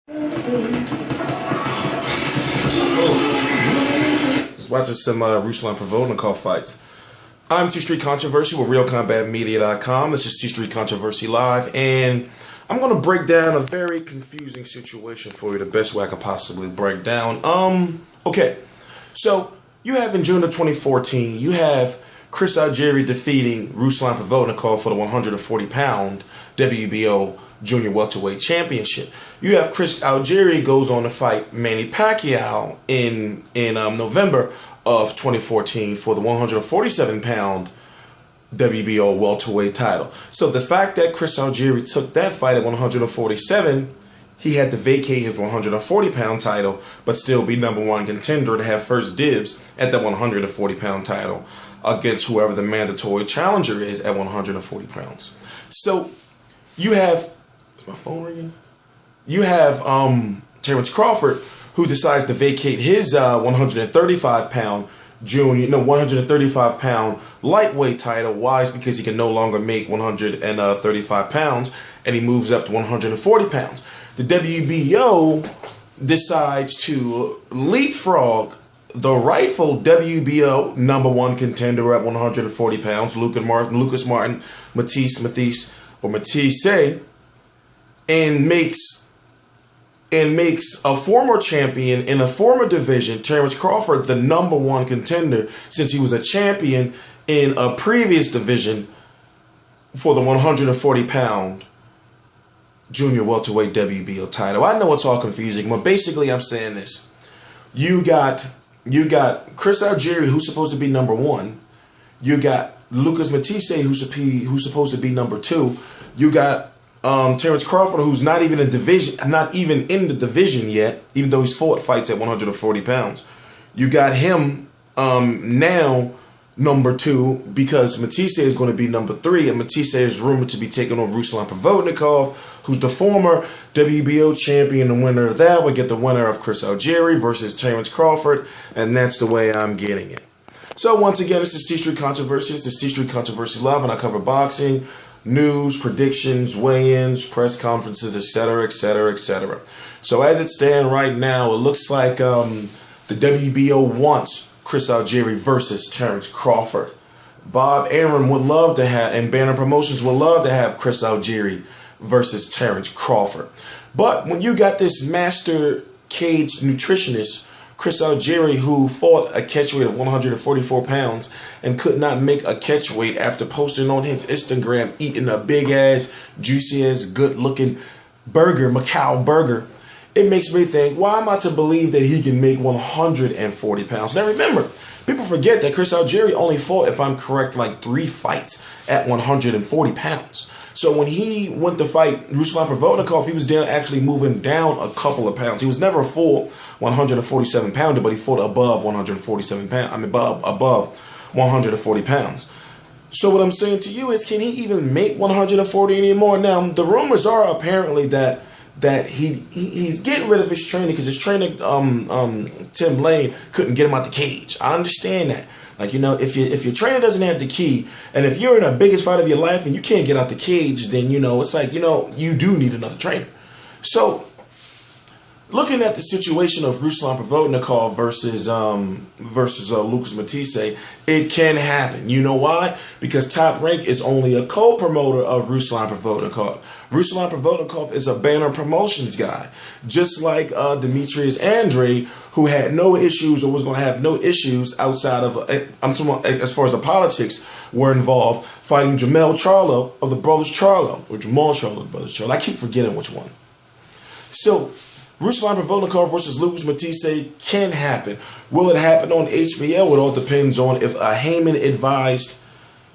Just watching some Ruslan Provodnikov fights. I'm T Street Controversy with RealCombatMedia.com. This is T Street Controversy Live, and I'm going to break down a very confusing situation for you the best way I could possibly break down. Okay, so you have in June of 2014, you have Chris Algieri defeating Ruslan Provodnikov for the 140-pound WBO Jr. Welterweight Championship. You have Chris Algieri goes on to fight Manny Pacquiao in November of 2014 for the 147-pound WBO welterweight title. So the fact that Chris Algieri took that fight at 147, he had to vacate his 140-pound title, but still be #1 contender to have first dibs at the 140-pound title against whoever the mandatory challenger is at 140 pounds. So you have, is my phone ringing? You have Terence Crawford, who decides to vacate his 135-pound 135-pound lightweight title. Why? Is because he can no longer make 135 pounds, and he moves up to 140 pounds. The WBO decides to leapfrog the rightful WBO #1 contender at 140 pounds, Martin Matthysse, and makes a former champion in a former division, Terence Crawford, the #1 contender, since he was a champion in a previous division for the 140-pound junior welterweight WBO title. I know it's all confusing, but basically I'm saying this. You got Chris Algieri, who's supposed to be #1. You got Lucas Matthysse, who's supposed to be #2. You got Terence Crawford, who's not even in the division yet, even though he's fought fights at 140 pounds. You got him now #2 because Matthysse is going to be #3, and Matthysse is rumored to be taking on Ruslan Provodnikov, who's the former WBO champion. The winner of that would get the winner of Chris Algieri versus Terence Crawford, and that's the way I'm getting it. So once again, this is T Street Controversy. This is T Street Controversy Live, and I cover boxing, news, predictions, weigh-ins, press conferences, etc., etc., etc. So as it stands right now, it looks like the WBO wants Chris Algieri versus Terence Crawford. Bob Arum would love to have, and Banner Promotions would love to have Chris Algieri versus Terence Crawford. But when you got this master cage nutritionist, Chris Algieri, who fought a catch weight of 144 pounds and could not make a catch weight after posting on his Instagram eating a big ass, juicy ass, good looking burger, Macao burger, it makes me think, why am I to believe that he can make 140 pounds? Now remember, people forget that Chris Algieri only fought, if I'm correct, like 3 fights at 140 pounds. So when he went to fight Ruslan Provodnikov, he was actually moving down a couple of pounds. He was never a full 147 pounder, but he fought above 147 pounds. Above 140 pounds. So what I'm saying to you is, can he even make 140 anymore? Now the rumors are apparently that he's getting rid of his trainer because his trainer Tim Lane couldn't get him out the cage. I understand that. Like, you know, if your trainer doesn't have the key, and if you're in the biggest fight of your life and you can't get out the cage, then, you know, it's like, you know, you do need another trainer. So looking at the situation of Ruslan Provodnikov versus Lucas Matthysse, it can happen. You know why? Because Top Rank is only a co-promoter of Ruslan Provodnikov. Ruslan Provodnikov is a Banner Promotions guy, just like Demetrius Andre, who had no issues or was going to have no issues outside of, as far as the politics were involved, fighting Jamal Charlo of the Brothers Charlo, or Jamal Charlo of the Brothers Charlo. I keep forgetting which one. So Ruslan Provodnikov versus Lucas Matthysse can happen. Will it happen on HBO? It all depends on if a Heyman-advised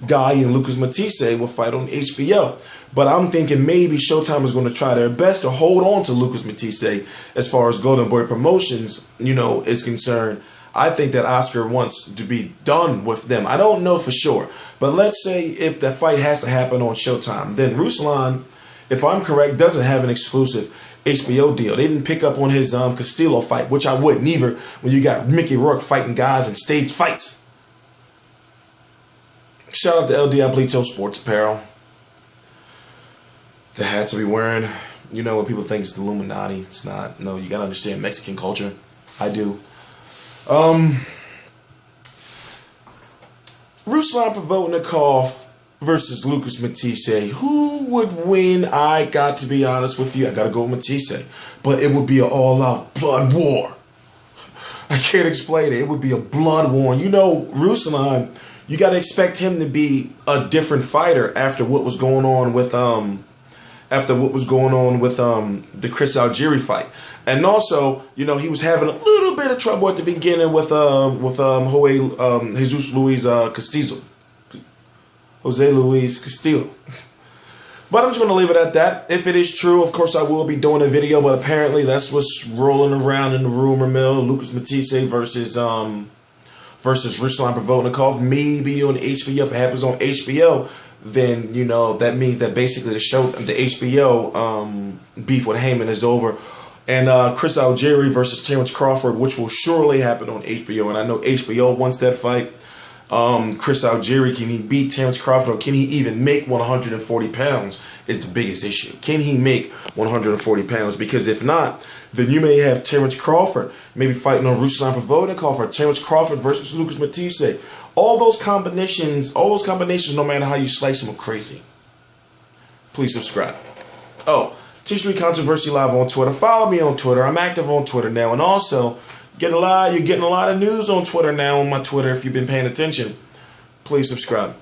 guy in Lucas Matthysse will fight on HBO. But I'm thinking maybe Showtime is going to try their best to hold on to Lucas Matthysse as far as Golden Boy Promotions, you know, is concerned. I think that Oscar wants to be done with them. I don't know for sure. But let's say if the fight has to happen on Showtime, then Ruslan, if I'm correct, doesn't have an exclusive HBO deal. They didn't pick up on his Castillo fight, which I wouldn't either, when you got Mickey Rourke fighting guys in stage fights. Shout out to El Diablito Sports Apparel. The hats we wearing, You know, when people think it's the Illuminati, it's not. No, you gotta understand Mexican culture. I do. Ruslan Provodnikov versus Lucas Matthysse. Who would win? I got to be honest with you. I gotta go with Matthysse. But it would be an all-out blood war. I can't explain it. It would be a blood war. You know, Ruslan, you gotta expect him to be a different fighter after what was going on with the Chris Algieri fight. And also, you know, he was having a little bit of trouble at the beginning with Jesus Luis Castillo. Jose Luis Castillo. But I'm just going to leave it at that. If it is true, of course I will be doing a video, but apparently that's what's rolling around in the rumor mill. Lucas Matthysse versus Ruslan Provodnikov, maybe on HBO. If it happens on HBO, then, you know, that means that basically the HBO beef with Heyman is over. And Chris Algieri versus Terence Crawford, which will surely happen on HBO. And I know HBO wants that fight. Chris Algieri, can he beat Terence Crawford, or can he even make 140 pounds is the biggest issue. Can he make 140 pounds? Because if not, then you may have Terence Crawford maybe fighting on Ruslan Provodnikov, or Terence Crawford versus Lucas Matthysse. All those combinations, no matter how you slice them, are crazy. Please subscribe. Oh, T-Street Controversy Live on Twitter. Follow me on Twitter. I'm active on Twitter now. And also, you're getting a lot of news on Twitter now on my Twitter if you've been paying attention. Please subscribe.